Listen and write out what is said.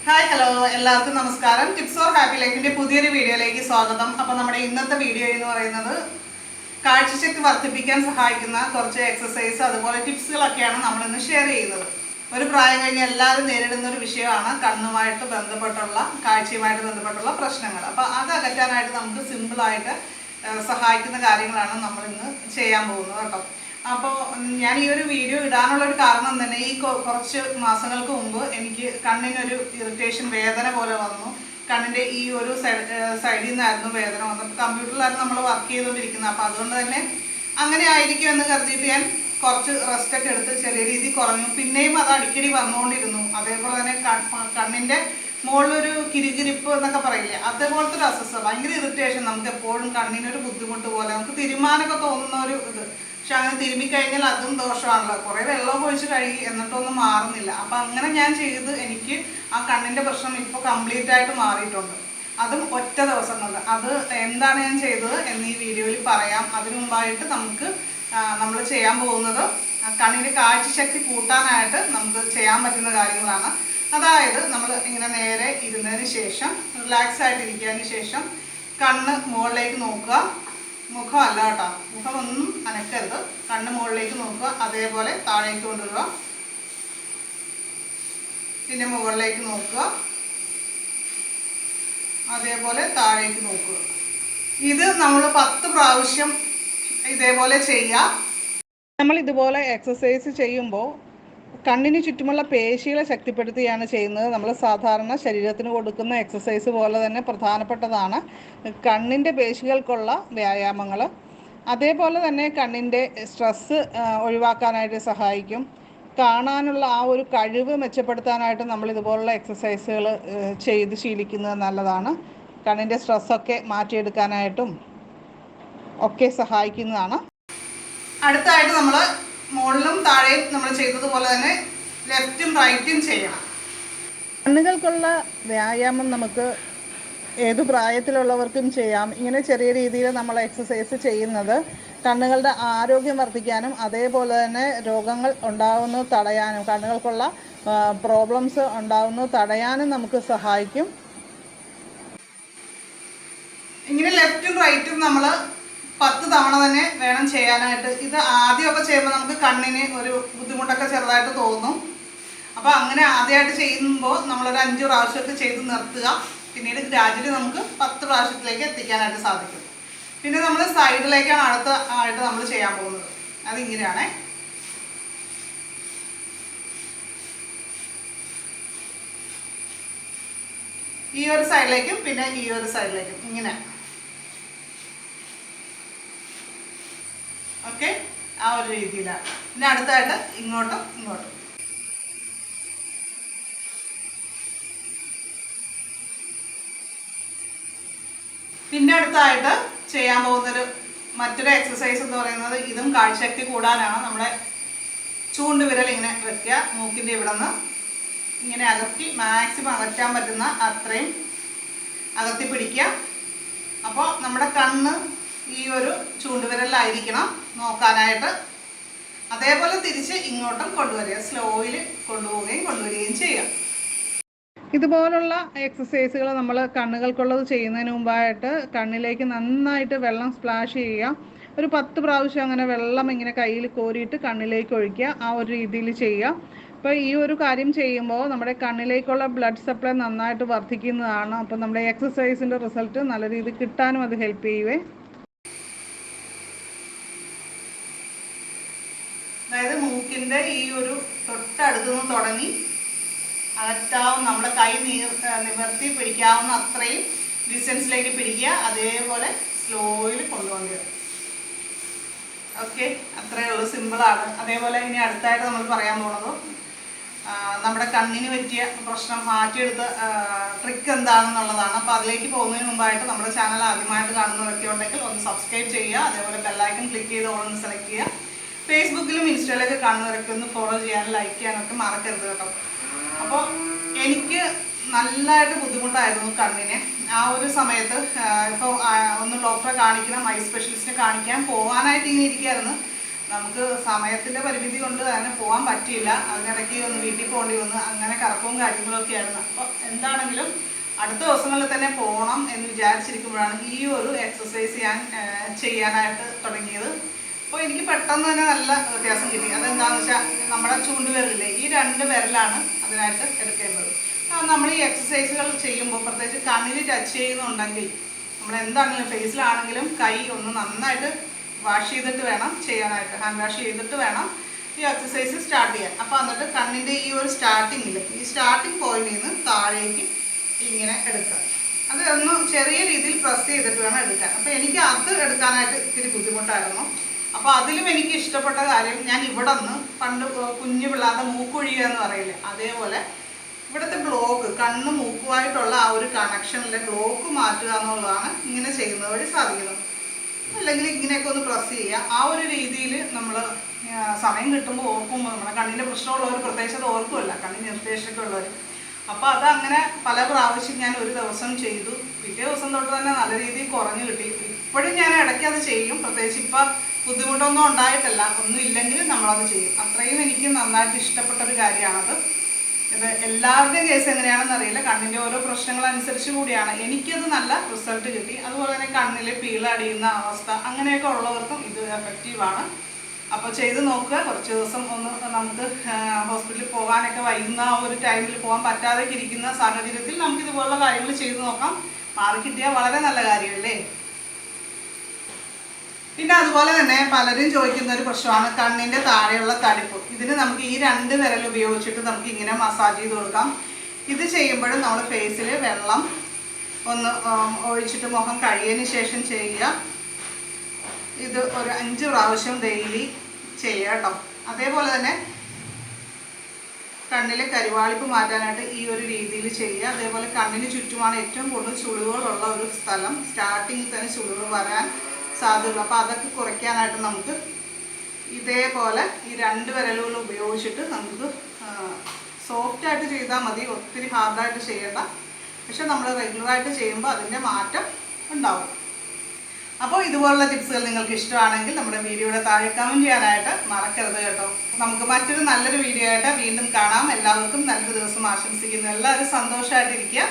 Hi hello എല്ലാവർക്കും നമസ്കാരം. Tips four happy ലൈഫിന്റെ പുതിയൊരു വീഡിയോയിലേക്ക് സ്വാഗതം. അപ്പോൾ നമ്മുടെ ഇന്നത്തെ വീഡിയോ എന്ന് പറയുന്നത് കാഴ്ചശക്തി വർദ്ധിപ്പിക്കാൻ സഹായിക്കുന്ന കുറച്ച് എക്സസൈസ് അതുപോലെ ടിപ്സുകളൊക്കെയാണ് നമ്മളിന്ന് ഷെയർ ചെയ്യുന്നത്. ഒരു പ്രായം കഴിഞ്ഞ് എല്ലാവരും നേരിടുന്ന ഒരു വിഷയമാണ് കണ്ണുമായിട്ട് ബന്ധപ്പെട്ടുള്ള കാഴ്ചയുമായിട്ട് ബന്ധപ്പെട്ടുള്ള പ്രശ്നങ്ങൾ. അപ്പോൾ അത് അകറ്റാനായിട്ട് നമുക്ക് സിമ്പിളായിട്ട് സഹായിക്കുന്ന കാര്യങ്ങളാണ് നമ്മളിന്ന് ചെയ്യാൻ പോകുന്നത് കേട്ടോ. അപ്പോൾ ഞാൻ ഈ ഒരു വീഡിയോ ഇടാനുള്ളൊരു കാരണം തന്നെ ഈ കുറച്ച് മാസങ്ങൾക്ക് മുമ്പ് എനിക്ക് കണ്ണിനൊരു ഇറിറ്റേഷൻ വേദന പോലെ വന്നു. കണ്ണിൻ്റെ ഈ ഒരു സൈഡിൽ നിന്നായിരുന്നു വേദന വന്നത്. കമ്പ്യൂട്ടറിലായിരുന്നു നമ്മൾ വർക്ക് ചെയ്തുകൊണ്ടിരിക്കുന്നത്. അപ്പോൾ അതുകൊണ്ട് തന്നെ അങ്ങനെ ആയിരിക്കും എന്ന് കരുതിയിട്ട് ഞാൻ കുറച്ച് റെസ്റ്റൊക്കെ എടുത്ത് ചെറിയ രീതിയിൽ കുറഞ്ഞു. പിന്നെയും അത് അടിക്കടി വന്നുകൊണ്ടിരുന്നു. അതേപോലെ തന്നെ കണ്ണിൻ്റെ മുകളിലൊരു കിരികിരിപ്പ് എന്നൊക്കെ പറയില്ലേ, അതേപോലത്തെ ഒരു അസ്വസ്ഥത, ഭയങ്കര ഇറിറ്റേഷൻ. നമുക്ക് എപ്പോഴും കണ്ണിനൊരു ബുദ്ധിമുട്ട് പോലെ, നമുക്ക് തിരുമാനൊക്കെ തോന്നുന്ന ഒരു ഇത്. പക്ഷെ അങ്ങനെ തിരുമ്മിക്കഴിഞ്ഞാൽ അതും ദോഷമാണല്ലോ. കുറേ വെള്ളം ഒഴിച്ച് കഴുകി എന്നിട്ടൊന്നും മാറുന്നില്ല. അപ്പം അങ്ങനെ ഞാൻ ചെയ്ത് എനിക്ക് ആ കണ്ണിൻ്റെ പ്രശ്നം ഇപ്പോൾ കംപ്ലീറ്റ് ആയിട്ട് മാറിയിട്ടുണ്ട്. അതും ഒറ്റ ദിവസം കൊണ്ട്. അത് എന്താണ് ഞാൻ ചെയ്തത് എന്ന് ഈ വീഡിയോയിൽ പറയാം. അതിനു മുമ്പായിട്ട് നമ്മൾ ചെയ്യാൻ പോകുന്നത് കണ്ണിൻ്റെ കാഴ്ചശക്തി കൂട്ടാനായിട്ട് നമുക്ക് ചെയ്യാൻ പറ്റുന്ന കാര്യങ്ങളാണ്. അതായത് നമ്മൾ ഇങ്ങനെ നേരെ ഇരുന്നതിന് ശേഷം റിലാക്സ് ആയിട്ടിരിക്കുന്നതിന് ശേഷം കണ്ണ് മുകളിലേക്ക് നോക്കുക. മുഖമല്ല കേട്ടോ, മുഖമൊന്നും അനക്കരുത്. കണ്ണ് മുകളിലേക്ക് നോക്കുക. അതേപോലെ താഴേക്ക് കൊണ്ടുവരിക. പിന്നെ മുകളിലേക്ക് നോക്കുക. അതേപോലെ താഴേക്ക് നോക്കുക. ഇത് നമ്മൾ 10 പ്രാവശ്യം ഇതേപോലെ ചെയ്യുക. നമ്മൾ ഇതുപോലെ എക്സസൈസ് ചെയ്യുമ്പോൾ കണ്ണിന് ചുറ്റുമുള്ള പേശികളെ ശക്തിപ്പെടുത്തുകയാണ് ചെയ്യുന്നത്. നമ്മൾ സാധാരണ ശരീരത്തിന് കൊടുക്കുന്ന എക്സസൈസ് പോലെ തന്നെ പ്രധാനപ്പെട്ടതാണ് കണ്ണിൻ്റെ പേശികൾക്കുള്ള വ്യായാമങ്ങൾ. അതേപോലെ തന്നെ കണ്ണിൻ്റെ സ്ട്രെസ്സ് ഒഴിവാക്കാനായിട്ട് സഹായിക്കും. കാണാനുള്ള ആ ഒരു കഴിവ് മെച്ചപ്പെടുത്താനായിട്ട് നമ്മൾ ഇതുപോലുള്ള എക്സസൈസുകൾ ചെയ്ത് ശീലിക്കുന്നത് നല്ലതാണ്. കണ്ണിൻ്റെ സ്ട്രെസ്സൊക്കെ മാറ്റിയെടുക്കാനായിട്ടും ഒക്കെ സഹായിക്കുന്നതാണ്. അടുത്തായിട്ട് നമ്മൾ മുകളിലും താഴെയും നമ്മൾ ചെയ്തതുപോലെ തന്നെ ലെഫ്റ്റും റൈറ്റും ചെയ്യണം. കണ്ണുകൾക്കുള്ള വ്യായാമം നമുക്ക് ഏതു പ്രായത്തിലുള്ളവർക്കും ചെയ്യാം. ഇങ്ങനെ ചെറിയ രീതിയിൽ നമ്മൾ എക്സസൈസ് ചെയ്യുന്നത് കണ്ണുകളുടെ ആരോഗ്യം വർദ്ധിക്കാനും അതേപോലെ തന്നെ രോഗങ്ങൾ ഉണ്ടാകുന്നത് തടയാനും, കണ്ണുകൾക്കുള്ള പ്രോബ്ലംസ് ഉണ്ടാകുന്നത് തടയാനും നമുക്ക് സഹായിക്കും. ഇങ്ങനെ ലെഫ്റ്റും റൈറ്റും നമ്മൾ 10 തവണ തന്നെ വേണം ചെയ്യാനായിട്ട്. ഇത് ആദ്യമൊക്കെ ചെയ്യുമ്പോൾ നമുക്ക് കണ്ണിന് ഒരു ബുദ്ധിമുട്ടൊക്കെ ചെറുതായിട്ട് തോന്നും. അപ്പോൾ അങ്ങനെ ആദ്യമായിട്ട് ചെയ്യുമ്പോൾ നമ്മളൊരു 5 പ്രാവശ്യമൊക്കെ ചെയ്ത് നിർത്തുക. പിന്നീട് ഗ്രാജുവലി നമുക്ക് 10 പ്രാവശ്യത്തിലേക്ക് എത്തിക്കാനായിട്ട് സാധിക്കും. പിന്നെ നമ്മൾ സൈഡിലേക്കാണ് ആയിട്ട് നമ്മൾ ചെയ്യാൻ പോകുന്നത്. അതിങ്ങനെയാണേ. ഈ ഒരു സൈഡിലേക്കും പിന്നെ ഈ ഒരു സൈഡിലേക്കും ഇങ്ങനെ. ഓക്കെ, ആ ഒരു രീതിയിലാണ്. പിന്നെ അടുത്തായിട്ട് ഇങ്ങോട്ടും ഇങ്ങോട്ടും. പിന്നെ അടുത്തായിട്ട് ചെയ്യാൻ പോകുന്നൊരു മറ്റൊരു എക്സസൈസ് എന്ന് പറയുന്നത് ഇതും കാഴ്ചശക്തി കൂടാനാണ്. നമ്മുടെ ചൂണ്ടുവിരൽ ഇങ്ങനെ വെക്കുക. മൂക്കിൻ്റെ ഇവിടെ നിന്ന് ഇങ്ങനെ അകത്തി മാക്സിമം അകറ്റാൻ പറ്റുന്ന അത്രയും അകത്തി പിടിക്കുക. അപ്പോൾ നമ്മുടെ കണ്ണ് ഈ ഒരു ചൂണ്ടുവിരലായിരിക്കണം നോക്കാനായിട്ട്. അതേപോലെ തിരിച്ച് ഇങ്ങോട്ടും കൊണ്ടുവരിക. സ്ലോയിൽ കൊണ്ടുവരികയും ചെയ്യാം. ഇതുപോലുള്ള എക്സസൈസുകൾ നമ്മൾ കണ്ണുകൾക്കുള്ളത് ചെയ്യുന്നതിന് മുമ്പായിട്ട് കണ്ണിലേക്ക് നന്നായിട്ട് വെള്ളം സ്പ്ലാഷ് ചെയ്യുക. ഒരു 10 പ്രാവശ്യം അങ്ങനെ വെള്ളം ഇങ്ങനെ കയ്യിൽ കോരിയിട്ട് കണ്ണിലേക്ക് ഒഴിക്കുക. ആ ഒരു രീതിയിൽ ചെയ്യുക. അപ്പോൾ ഈ ഒരു കാര്യം ചെയ്യുമ്പോൾ നമ്മുടെ കണ്ണിലേക്കുള്ള ബ്ലഡ് സപ്ലൈ നന്നായിട്ട് വർദ്ധിക്കുന്നതാണ്. അപ്പോൾ നമ്മുടെ എക്സസൈസിൻ്റെ റിസൾട്ട് നല്ല രീതിയിൽ കിട്ടാനും അത് ഹെൽപ്പ് ചെയ്യുവേ. അതായത് മൂക്കിൻ്റെ ഈ ഒരു തൊട്ടടുത്തു നിന്ന് തുടങ്ങി അകറ്റാവുന്ന, നമ്മുടെ കൈ നിവർത്തി പിടിക്കാവുന്ന അത്രയും ഡിസ്റ്റൻസിലേക്ക് പിടിക്കുക. അതേപോലെ സ്ലോയിൽ കൊണ്ടുപോകുക. ഓക്കെ, അത്രയേ ഉള്ളൂ, സിമ്പിളാണ്. അതേപോലെ ഇനി അടുത്തായിട്ട് നമ്മൾ പറയാൻ പോകുന്നത് നമ്മുടെ കണ്ണിന് പറ്റിയ പ്രശ്നം മാറ്റിയെടുത്ത ട്രിക്ക് എന്താണെന്നുള്ളതാണ്. അപ്പോൾ അതിലേക്ക് പോകുന്നതിന് മുമ്പായിട്ട് നമ്മുടെ ചാനൽ ആദ്യമായിട്ട് കാണുന്നവരൊക്കെ ഉണ്ടെങ്കിൽ ഒന്ന് സബ്സ്ക്രൈബ് ചെയ്യുക. അതേപോലെ ബെല്ലൈക്കൺ ക്ലിക്ക് ചെയ്ത് ഓൺ സെലക്ട് ചെയ്യുക. ഫേസ്ബുക്കിലും ഇൻസ്റ്റയിലൊക്കെ കാണുന്നവരൊക്കെ ഒന്ന് ഫോളോ ചെയ്യാനും ലൈക്ക് ചെയ്യാനൊക്കെ മറക്കരുത് കേട്ടോ. അപ്പോൾ എനിക്ക് നല്ലതായിട്ട് ബുദ്ധിമുട്ടായിരുന്നു കണ്ണിന്. ആ ഒരു സമയത്ത് ഇപ്പോൾ ഒന്ന് ഡോക്ടറെ കാണിക്കണം, ഐ സ്പെഷ്യലിസ്റ്റിനെ കാണിക്കാൻ പോകാനായിട്ട് ഇങ്ങനെ ഇരിക്കുകയായിരുന്നു. നമുക്ക് സമയത്തിൻ്റെ പരിമിതി കൊണ്ട് അതിന് പോകാൻ പറ്റിയില്ല. അതിനിടയ്ക്ക് ഒന്ന് വീട്ടിൽ പോകേണ്ടി വന്ന് അങ്ങനെ കറക്കവും കാര്യങ്ങളൊക്കെ ആയിരുന്നു. അപ്പോൾ എന്താണെങ്കിലും അടുത്ത ദിവസങ്ങളിൽ തന്നെ പോകണം എന്ന് വിചാരിച്ചിരിക്കുമ്പോഴാണ് ഈ ഒരു എക്സസൈസ് ഞാൻ ചെയ്യാനായിട്ട് തുടങ്ങിയത്. അപ്പോൾ എനിക്ക് പെട്ടെന്ന് തന്നെ നല്ല വ്യത്യാസം കിട്ടി. അതെന്താണെന്ന് വെച്ചാൽ നമ്മുടെ ചൂണ്ടുവിരലില്ലേ, ഈ 2 വിരലാണ് അതിനായിട്ട് എടുക്കേണ്ടത്. നമ്മൾ ഈ എക്സസൈസുകൾ ചെയ്യുമ്പോൾ പ്രത്യേകിച്ച് കണ്ണിൽ ടച്ച് ചെയ്യുന്നുണ്ടെങ്കിൽ നമ്മൾ എന്താണെങ്കിലും ഫേസിലാണെങ്കിലും കൈ ഒന്ന് നന്നായിട്ട് വാഷ് ചെയ്തിട്ട് വേണം ചെയ്യാനായിട്ട്, ഹാൻഡ് വാഷ് ചെയ്തിട്ട് വേണം ഈ എക്സസൈസ് സ്റ്റാർട്ട് ചെയ്യാൻ. അപ്പോൾ എന്നിട്ട് കണ്ണിൻ്റെ ഈ ഒരു സ്റ്റാർട്ടിങ്ങിൽ ഈ സ്റ്റാർട്ടിങ് പോയിന്റിൽ നിന്ന് താഴേക്ക് ഇങ്ങനെ എടുക്കുക. അത് ഒന്ന് ചെറിയ രീതിയിൽ പ്രസ് ചെയ്തിട്ട് വേണം എടുക്കാൻ. അപ്പോൾ എനിക്ക് അത് എടുക്കാനായിട്ട് ഇത്തിരി ബുദ്ധിമുട്ടായിരുന്നു. അപ്പോൾ അതിലും എനിക്ക് ഇഷ്ടപ്പെട്ട കാര്യം, ഞാൻ ഇവിടെ നിന്ന് പണ്ട് കുഞ്ഞു പിള്ളേരുടെ മൂക്കൊഴിയുക എന്ന് പറയില്ലേ, അതേപോലെ ഇവിടുത്തെ ബ്ലോക്ക് കണ്ണ് മൂക്കുമായിട്ടുള്ള ആ ഒരു കണക്ഷനിലെ ബ്ലോക്ക് മാറ്റുക എന്നുള്ളതാണ് ഇങ്ങനെ ചെയ്യുന്നത് വഴി സാധിക്കുന്നത്. അല്ലെങ്കിൽ ഇങ്ങനെയൊക്കെ ഒന്ന് പ്രസ് ചെയ്യുക. ആ ഒരു രീതിയിൽ നമ്മൾ സമയം കിട്ടുമ്പോൾ ഓർക്കുമ്പോൾ നമ്മുടെ കണ്ണിൻ്റെ പ്രശ്നമുള്ളവർ പ്രത്യേകിച്ച് അത് ഓർക്കുമല്ല, കണ്ണിന് നിർദ്ദേശമൊക്കെ ഉള്ളവർ. അപ്പോൾ അതങ്ങനെ പല പ്രാവശ്യം ഞാൻ ഒരു ദിവസം ചെയ്തു. പിറ്റേ ദിവസം തൊട്ട് തന്നെ നല്ല രീതിയിൽ കുറഞ്ഞു കിട്ടി. ഇപ്പോഴും ഞാൻ ഇടയ്ക്ക് അത് ചെയ്യും. പ്രത്യേകിച്ച് ഇപ്പം ബുദ്ധിമുട്ടൊന്നും ഉണ്ടായിട്ടല്ല, ഒന്നും ഇല്ലെങ്കിൽ നമ്മളത് ചെയ്യും. അത്രയും എനിക്ക് നന്നായിട്ട് ഇഷ്ടപ്പെട്ടൊരു കാര്യമാണത്. ഇത് എല്ലാവരുടെയും കേസ് എങ്ങനെയാണെന്ന് അറിയില്ല, കണ്ണിൻ്റെ ഓരോ പ്രശ്നങ്ങളനുസരിച്ച് കൂടിയാണ്. എനിക്കത് നല്ല റിസൾട്ട് കിട്ടി. അതുപോലെ തന്നെ കണ്ണിൽ പീളടിയുന്ന അവസ്ഥ അങ്ങനെയൊക്കെ ഉള്ളവർക്കും ഇത് എഫക്റ്റീവാണ്. അപ്പോൾ ചെയ്ത് നോക്കുക. കുറച്ച് ദിവസം ഒന്ന് നമുക്ക് ഹോസ്പിറ്റലിൽ പോകാനൊക്കെ വൈകുന്ന ഒരു ടൈമിൽ പോകാൻ പറ്റാതെ ഇരിക്കുന്ന സാഹചര്യത്തിൽ നമുക്കിതുപോലുള്ള കാര്യങ്ങൾ ചെയ്ത് നോക്കാം. മാറി കിട്ടിയാൽ വളരെ നല്ല കാര്യമല്ലേ. പിന്നെ അതുപോലെ തന്നെ പലരും ചോദിക്കുന്ന ഒരു പ്രശ്നമാണ് കണ്ണിൻ്റെ താഴെയുള്ള തടിപ്പ്. ഇതിന് നമുക്ക് ഈ 2 വിരൽ ഉപയോഗിച്ചിട്ട് നമുക്ക് ഇങ്ങനെ മസാജ് ചെയ്ത് കൊടുക്കാം. ഇത് ചെയ്യുമ്പോഴും നമ്മൾ ഫേസിൽ വെള്ളം ഒന്ന് ഒഴിച്ചിട്ട് മുഖം കഴുകിയതിന് ശേഷം ചെയ്യുക. ഇത് ഒരു 5 പ്രാവശ്യം ഡെയിലി ചെയ്യുക കേട്ടോ. അതേപോലെ തന്നെ കണ്ണിലെ കരിവാളിപ്പ് മാറ്റാനായിട്ട് ഈ ഒരു രീതിയിൽ ചെയ്യുക. അതേപോലെ കണ്ണിന് ചുറ്റുമാണ് ഏറ്റവും കൂടുതൽ ചുളിവുകളുള്ള ഒരു സ്ഥലം. സ്റ്റാർട്ടിങ്ങിൽ തന്നെ ചുളിവ് വരാൻ സാധ്യതയുള്ളൂ. അപ്പോൾ അതൊക്കെ കുറയ്ക്കാനായിട്ട് നമുക്ക് ഇതേപോലെ ഈ 2 വിരലുകൾ ഉപയോഗിച്ചിട്ട് നമുക്ക് സോഫ്റ്റായിട്ട് ചെയ്താൽ മതി, ഒത്തിരി ഹാർഡായിട്ട് ചെയ്യേണ്ട. പക്ഷെ നമ്മൾ റെഗുലറായിട്ട് ചെയ്യുമ്പോൾ അതിൻ്റെ മാറ്റം ഉണ്ടാവും. അപ്പോൾ ഇതുപോലുള്ള ടിപ്സുകൾ നിങ്ങൾക്ക് ഇഷ്ടമാണെങ്കിൽ നമ്മുടെ വീഡിയോയുടെ താഴെ കമൻറ്റ് ചെയ്യാനായിട്ട് മറക്കരുത് കേട്ടോ. നമുക്ക് മറ്റൊരു നല്ലൊരു വീഡിയോ ആയിട്ട് വീണ്ടും കാണാം. എല്ലാവർക്കും നല്ലൊരു ദിവസം ആശംസിക്കുന്നു. എല്ലാവരും സന്തോഷമായിട്ടിരിക്കുക.